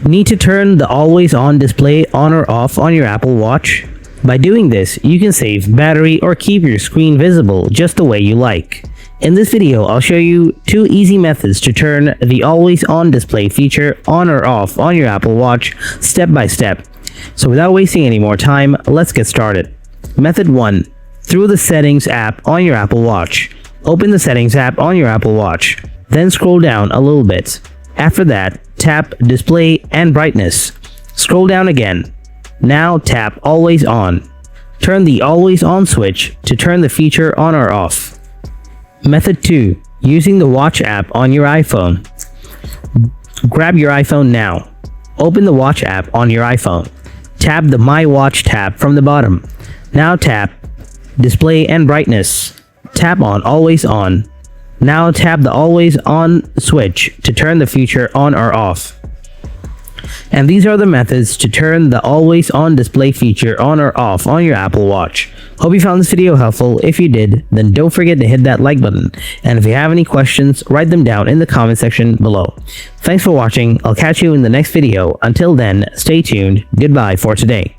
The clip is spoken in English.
Need to turn the always on display on or off on your Apple Watch? By doing this, you can save battery or keep your screen visible just the way you like. In this video, I'll show you 2 easy methods to turn the always on display feature on or off on your Apple Watch step by step. So without wasting any more time, let's get started. Method 1. Through the Settings app on your Apple Watch. Open the Settings app on your Apple Watch. Then scroll down a little bit. After that, tap Display and Brightness. Scroll down again. Now tap Always On. Turn the Always On switch to turn the feature on or off. Method 2. Using the Watch app on your iPhone. Grab your iPhone now. Open the Watch app on your iPhone. Tap the My Watch tab from the bottom. Now tap Display and Brightness. Tap on Always On. Now tap the Always On switch to turn the feature on or off. And these are the methods to turn the Always On display feature on or off on your Apple Watch. Hope you found this video helpful. If you did, then don't forget to hit that like button. And if you have any questions, write them down in the comment section below. Thanks for watching. I'll catch you in the next video. Until then, stay tuned. Goodbye for today.